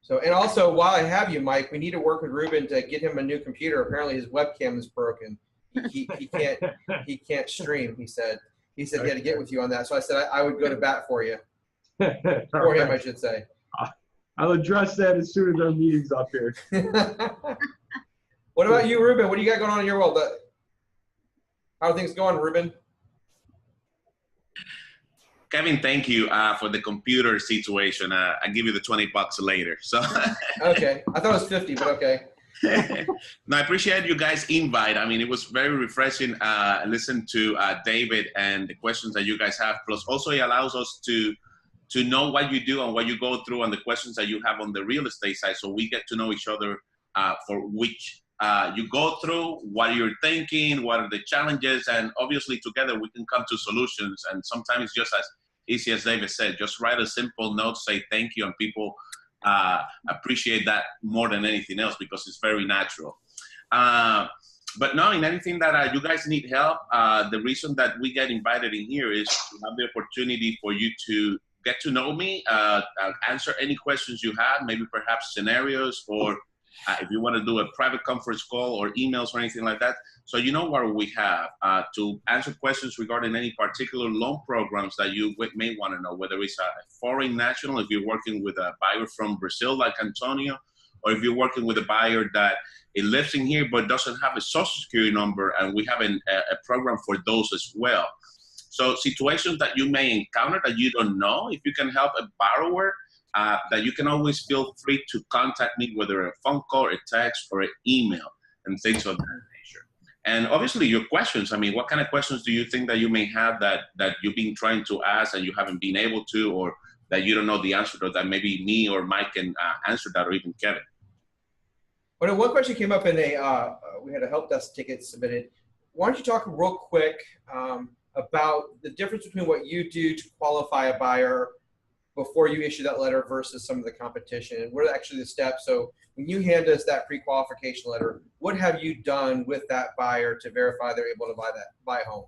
So, and also while I have you, Mike, we need to work with Ruben to get him a new computer. Apparently his webcam is broken. He can't stream. He said he had to get with you on that. So I said I would go to bat for you, for him, I should say. I'll address that as soon as our meeting's up here. What about you, Ruben? What do you got going on in your world? How are things going, Ruben? Kevin, thank you for the computer situation. I'll give you the $20 later. So okay, I thought it was 50, but okay. No, I appreciate you guys' invite. I mean, it was very refreshing. Listen to David and the questions that you guys have. Plus, also it allows us to know what you do and what you go through and the questions that you have on the real estate side. So we get to know each other for which you go through, what you're thinking, what are the challenges, and obviously together we can come to solutions. And sometimes it's just as easy as David said, just write a simple note, say thank you, and people appreciate that more than anything else because it's very natural. But no, in anything that you guys need help, the reason that we get invited in here is to have the opportunity for you to get to know me, answer any questions you have, maybe perhaps scenarios, or if you want to do a private conference call or emails or anything like that. So you know what we have to answer questions regarding any particular loan programs that you may want to know, whether it's a foreign national, if you're working with a buyer from Brazil like Antonio, or if you're working with a buyer that it lives in here but doesn't have a social security number, and we have a program for those as well. So situations that you may encounter that you don't know, if you can help a borrower, that you can always feel free to contact me, whether a phone call, a text, or an email, and things of that nature. And obviously your questions, I mean, what kind of questions do you think that you may have that you've been trying to ask and you haven't been able to, or that you don't know the answer to, that maybe me or Mike can answer that, or even Kevin? Well, one question came up in we had a help desk ticket submitted. Why don't you talk real quick about the difference between what you do to qualify a buyer before you issue that letter versus some of the competition? And what are actually the steps? So when you hand us that pre-qualification letter, what have you done with that buyer to verify they're able to buy a home?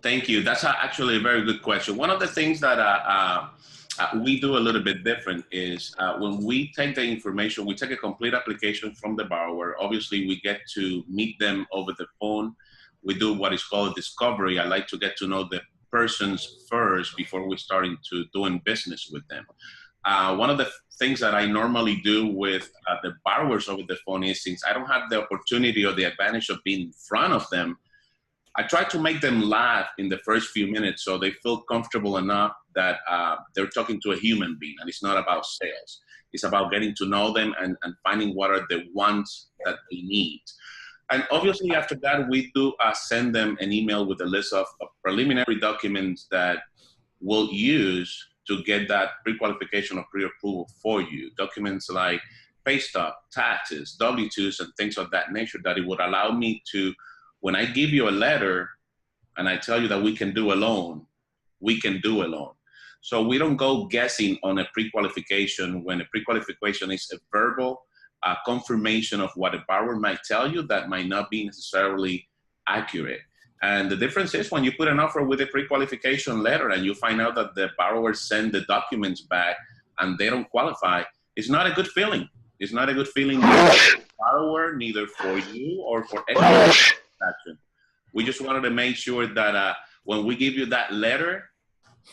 Thank you. That's actually a very good question. One of the things that we do a little bit different is when we take the information, we take a complete application from the borrower. Obviously, we get to meet them over the phone. We do what is called discovery. I like to get to know the persons first before we start into doing business with them. One of the things that I normally do with the borrowers over the phone is, since I don't have the opportunity or the advantage of being in front of them, I try to make them laugh in the first few minutes so they feel comfortable enough that they're talking to a human being, and it's not about sales. It's about getting to know them and finding what are the wants that they need. And obviously after that, we do send them an email with a list of preliminary documents that we'll use to get that pre-qualification or pre-approval for you. Documents like pay stub, taxes, W-2s, and things of that nature that it would allow me to, when I give you a letter and I tell you that we can do a loan, we can do a loan. So we don't go guessing on a pre-qualification when a pre-qualification is a verbal confirmation of what a borrower might tell you that might not be necessarily accurate. And the difference is when you put an offer with a pre-qualification letter and you find out that the borrower sent the documents back and they don't qualify, it's not a good feeling. It's not a good feeling neither for the borrower, neither for you or for anyone. We just wanted to make sure that when we give you that letter,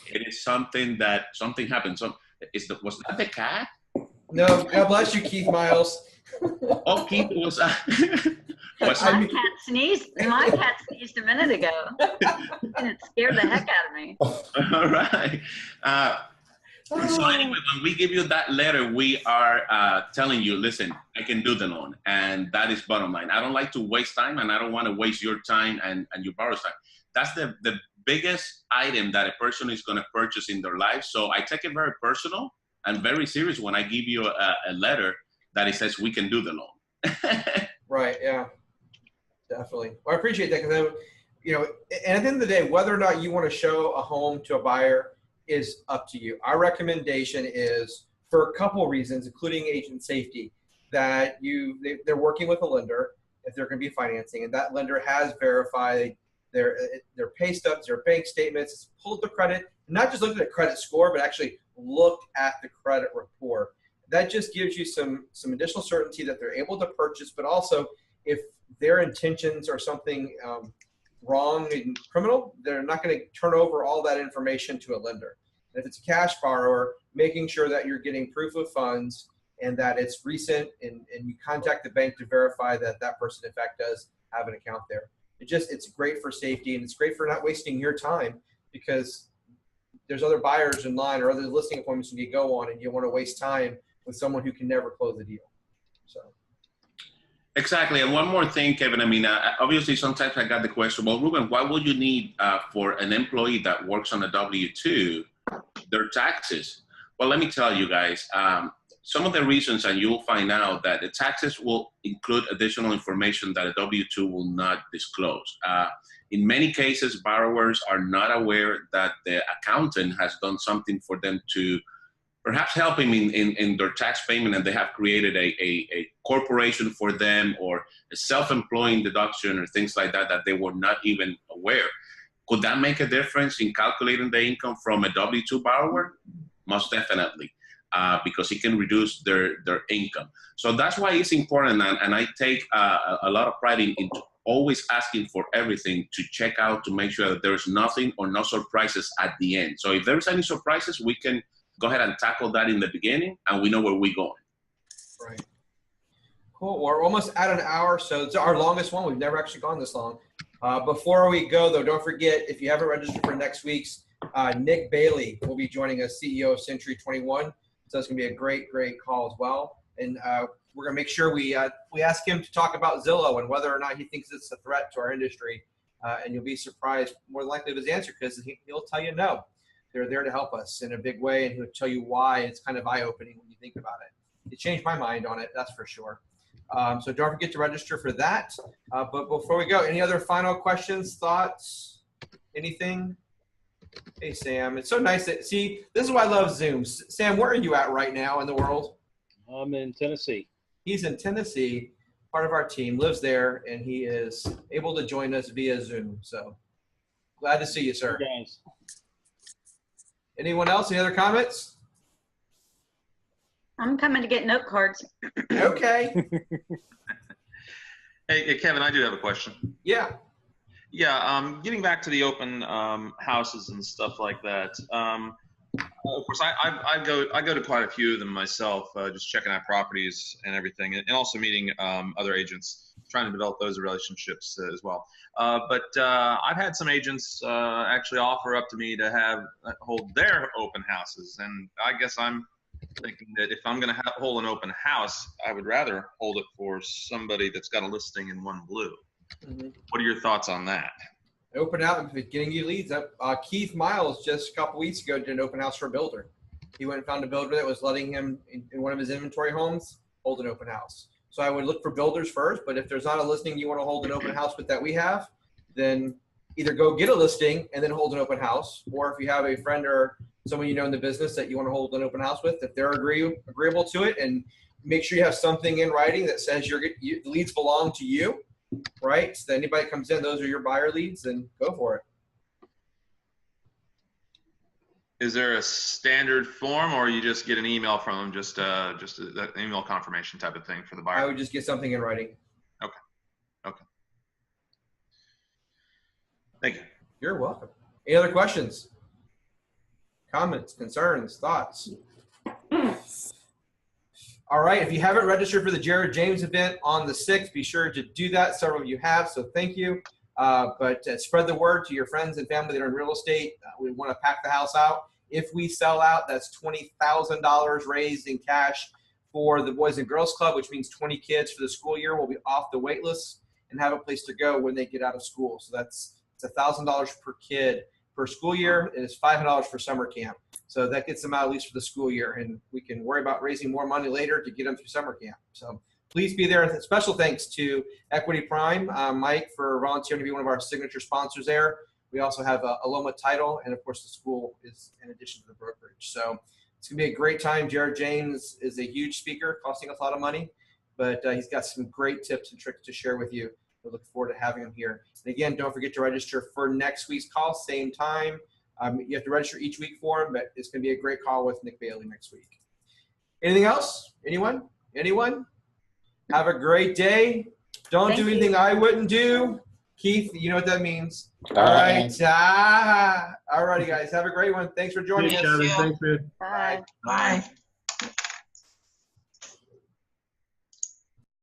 it is something happened. Was that the cat? No, God bless you, Keith Miles. Oh, Keith was. My cat sneezed a minute ago. And it scared the heck out of me. All right. So anyway, when we give you that letter, we are telling you, listen, I can do the loan. And that is bottom line. I don't like to waste time, and I don't want to waste your time and your borrower's time. That's the biggest item that a person is going to purchase in their life. So I take it very personal and very serious when I give you a letter that it says we can do the loan. Right, yeah, definitely. Well, I appreciate that, because, you know, and at the end of the day, whether or not you want to show a home to a buyer is up to you. Our recommendation is, for a couple of reasons, including agent safety, that they're working with a lender if they're going to be financing, and that lender has verified their pay stubs, their bank statements, pulled the credit, not just looked at the credit score, but actually looked at the credit report. That just gives you some additional certainty that they're able to purchase, but also if their intentions are something wrong and criminal, they're not going to turn over all that information to a lender. And if it's a cash borrower, making sure that you're getting proof of funds and that it's recent, and you contact the bank to verify that that person in fact does have an account there. It's great for safety, and it's great for not wasting your time, because there's other buyers in line or other listing appointments you go on, and you want to waste time with someone who can never close the deal. So. Exactly. And one more thing, Kevin, I mean, obviously sometimes I got the question, well, Ruben, why would you need for an employee that works on a W-2, their taxes? Well, let me tell you guys, some of the reasons, and you'll find out that the taxes will include additional information that a W-2 will not disclose. In many cases, borrowers are not aware that the accountant has done something for them to perhaps help him in their tax payment, and they have created a corporation for them, or a self-employing deduction, or things like that they were not even aware. Could that make a difference in calculating the income from a W-2 borrower? Most definitely, because it can reduce their income. So that's why it's important, and I take a lot of pride in always asking for everything to check out to make sure that there's nothing or no surprises at the end. So if there's any surprises, we can go ahead and tackle that in the beginning, and we know where we're going. Right. Cool. We're almost at an hour, so it's our longest one. We've never actually gone this long. Before we go, though, don't forget, if you haven't registered for next week's, Nick Bailey will be joining us, CEO of Century 21. So it's going to be a great, great call as well. And we're going to make sure we ask him to talk about Zillow and whether or not he thinks it's a threat to our industry. And you'll be surprised more than likely of his answer, because he'll tell you no. They're there to help us in a big way, and he'll tell you why. It's kind of eye-opening when you think about it. It changed my mind on it, that's for sure. So don't forget to register for that. But before we go, any other final questions, thoughts, anything? Hey, Sam. It's so nice to see. This is why I love Zoom. Sam, where are you at right now in the world? I'm in Tennessee. He's in Tennessee, part of our team, lives there, and he is able to join us via Zoom. So glad to see you, sir. Guys. Anyone else? Any other comments? I'm coming to get note cards. Okay. Hey, Kevin, I do have a question. Yeah. Yeah, getting back to the open houses and stuff like that. Of course, I go to quite a few of them myself, just checking out properties and everything, and also meeting other agents, trying to develop those relationships as well. But I've had some agents actually offer up to me to hold their open houses, and I guess I'm thinking that if I'm going to hold an open house, I would rather hold it for somebody that's got a listing in One Blue. Mm-hmm. What are your thoughts on that? Open out, getting you leads. Keith Miles just a couple weeks ago did an open house for a builder. He went and found a builder that was letting him in one of his inventory homes hold an open house. So I would look for builders first, but if there's not a listing you want to hold an open house with that we have, then either go get a listing and then hold an open house, or if you have a friend or someone you know in the business that you want to hold an open house with, if they're agreeable to it, and make sure you have something in writing that says the leads belong to you. Right? So that anybody comes in, those are your buyer leads, and go for it. Is there a standard form, or you just get an email from them, just an email confirmation type of thing for the buyer? I would just get something in writing. Okay. Okay. Thank you. You're welcome. Any other questions? Comments, concerns, thoughts? All right, if you haven't registered for the Jared James event on the 6th, be sure to do that. Several of you have, so thank you. But spread the word to your friends and family that are in real estate. We want to pack the house out. If we sell out, that's $20,000 raised in cash for the Boys and Girls Club, which means 20 kids for the school year will be off the wait list and have a place to go when they get out of school. So it's $1,000 per kid per school year. It is $500 for summer camp. So that gets them out at least for the school year, and we can worry about raising more money later to get them through summer camp. So please be there. And special thanks to Equity Prime, Mike, for volunteering to be one of our signature sponsors there. We also have Aloma Title, and of course the school is in addition to the brokerage. So it's gonna be a great time. Jared James is a huge speaker, costing us a lot of money, but he's got some great tips and tricks to share with you. We look forward to having him here. And again, don't forget to register for next week's call, same time. You have to register each week for him, but it's going to be a great call with Nick Bailey next week. Anything else? Anyone? Anyone? Have a great day. Don't do anything I wouldn't do. Keith, you know what that means. All right. All righty, guys. Have a great one. Thanks for joining us. Thanks, man. Bye. Bye.